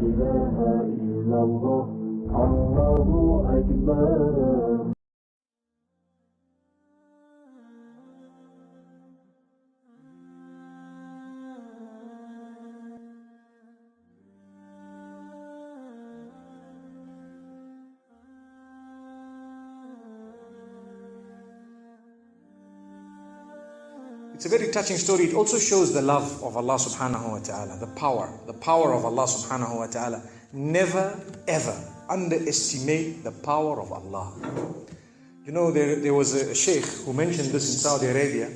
ilaha illallah, Allahu Akbar. It's a very touching story. It also shows the love of Allah subhanahu wa ta'ala, the power of Allah subhanahu wa ta'ala. Never ever underestimate the power of Allah. You know, there was a sheikh who mentioned this in Saudi Arabia,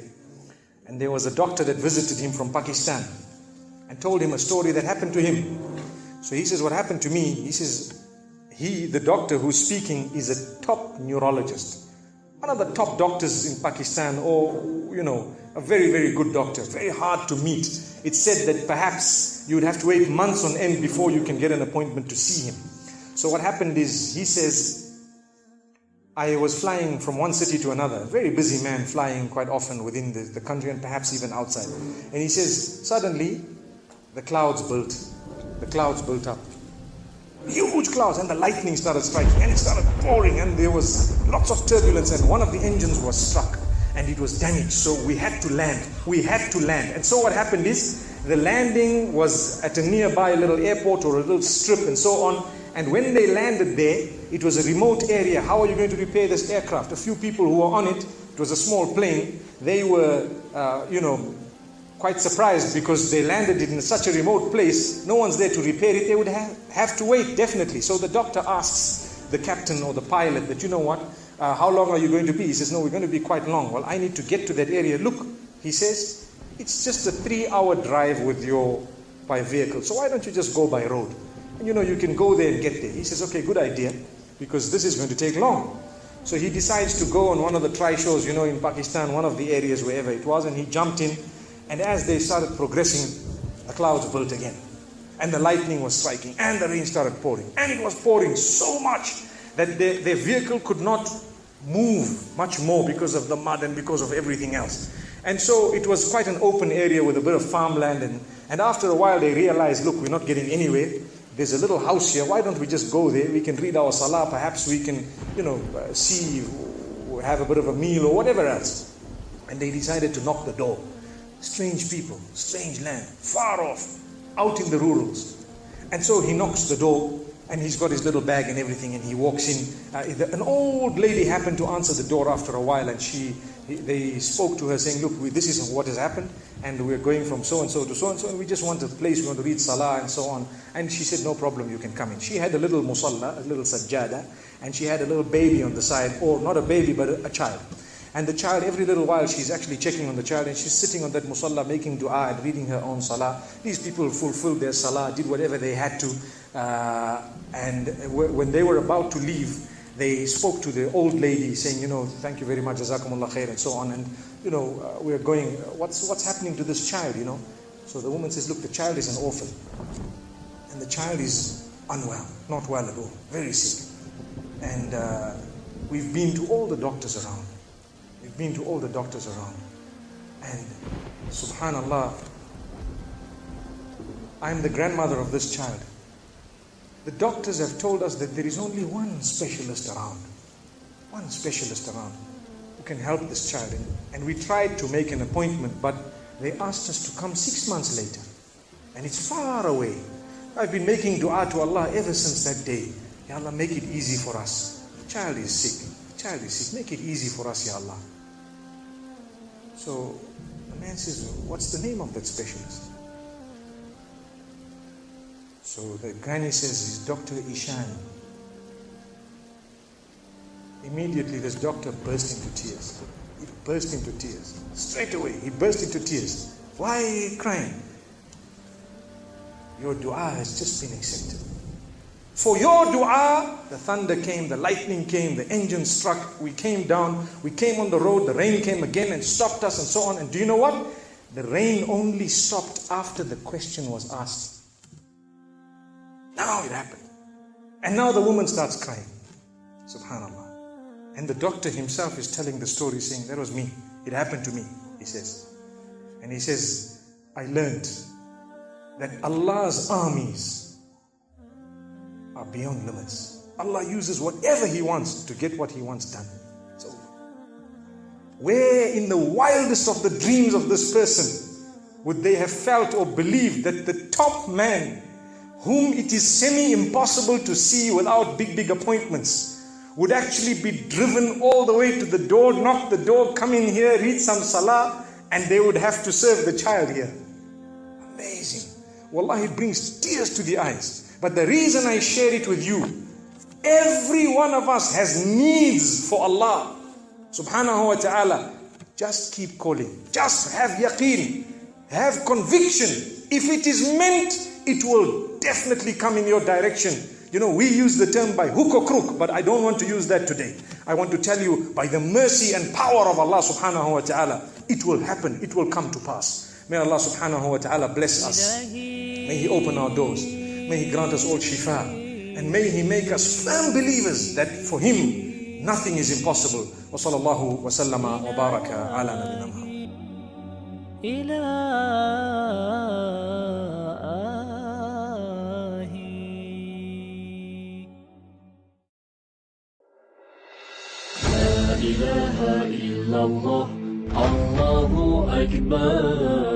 and there was a doctor that visited him from Pakistan and told him a story that happened to him. So he says, what happened to me? He says, the doctor who's speaking is a top neurologist, one of the top doctors in Pakistan, or, you know, a very, very good doctor, very hard to meet. It's said that perhaps you would have to wait months on end before you can get an appointment to see him. So what happened is, he says, I was flying from one city to another, a very busy man, flying quite often within the country and perhaps even outside. And he says, suddenly the clouds built up. Huge clouds, and the lightning started striking, and it started pouring, and there was lots of turbulence, and one of the engines was struck and it was damaged. So we had to land. And so what happened is, the landing was at a nearby little airport or a little strip and so on. And when they landed there, it was a remote area. How are you going to repair this aircraft? A few people who were on it, it was a small plane, they were, quite surprised because they landed it in such a remote place. No one's there to repair it. They would have to wait, definitely. So the doctor asks the captain or the pilot that, you know what, how long are you going to be? He says, no, we're going to be quite long. Well, I need to get to that area. Look, he says, it's just a 3-hour drive by vehicle. So why don't you just go by road? And you know, you can go there and get there. He says, okay, good idea, because this is going to take long. So he decides to go on one of the tri-shows, you know, in Pakistan, one of the areas, wherever it was, and he jumped in. And as they started progressing, the clouds built again. And the lightning was striking, and the rain started pouring. And it was pouring so much that their vehicle could not move much more because of the mud and because of everything else. And so it was quite an open area with a bit of farmland. And after a while they realized, look, we're not getting anywhere. There's a little house here. Why don't we just go there? We can read our salah. Perhaps we can, see, have a bit of a meal or whatever else. And they decided to knock the door. Strange people, strange land, far off, out in the rurals. And so he knocks the door, and he's got his little bag and everything, and he walks in. An old lady happened to answer the door after a while, and they spoke to her saying, look, this is what has happened, and we're going from so-and-so to so-and-so, and we just want a place, we want to read salah and so on. And she said, no problem, you can come in. She had a little musalla, a little sajjada, and she had a little baby on the side, or not a baby, but a child. And the child, every little while, she's actually checking on the child, and she's sitting on that musalla, making dua and reading her own salah. These people fulfilled their salah, did whatever they had to. And when they were about to leave, they spoke to the old lady, saying, thank you very much, jazakumullah khair, and so on. And, we're going, what's happening to this child, So the woman says, look, the child is an orphan. And the child is unwell, not well at all, very sick. And we've been to all the doctors around. And subhanallah, I'm the grandmother of this child. The doctors have told us that there is only one specialist around who can help this child. And we tried to make an appointment, but they asked us to come 6 months later. And it's far away. I've been making dua to Allah ever since that day. Ya Allah, make it easy for us. The child is sick. Make it easy for us, Ya Allah. So the man says, what's the name of that specialist? So the granny says, he's Dr. Ishan. Immediately this doctor burst into tears. He burst into tears. Straight away, he burst into tears. Why are you crying? Your dua has just been accepted. For your dua, the thunder came, the lightning came, the engine struck, we came down, we came on the road, the rain came again and stopped us and so on. And do you know what? The rain only stopped after the question was asked. Now it happened. And now the woman starts crying. Subhanallah. And the doctor himself is telling the story, saying, that was me. It happened to me, he says. And he says, I learned that Allah's armies beyond limits. Allah uses whatever He wants to get what He wants done. So, where in the wildest of the dreams of this person would they have felt or believed that the top man, whom it is semi-impossible to see without big appointments, would actually be driven all the way to the door, knock the door, come in here, read some salah, and they would have to serve the child here. Amazing. Wallahi, it brings tears to the eyes. But the reason I share it with you, every one of us has needs for Allah subhanahu wa ta'ala. Just keep calling. Just have yaqeen. Have conviction. If it is meant, it will definitely come in your direction. You know, we use the term by hook or crook, but I don't want to use that today. I want to tell you, by the mercy and power of Allah subhanahu wa ta'ala, it will happen. It will come to pass. May Allah subhanahu wa ta'ala bless us. May He open our doors. May He grant us all shifa. And may He make us firm believers that for Him, nothing is impossible. Wa sallallahu wa sallama wa baraka ala nabina Muhammad. لا إله إلا الله الله أكبر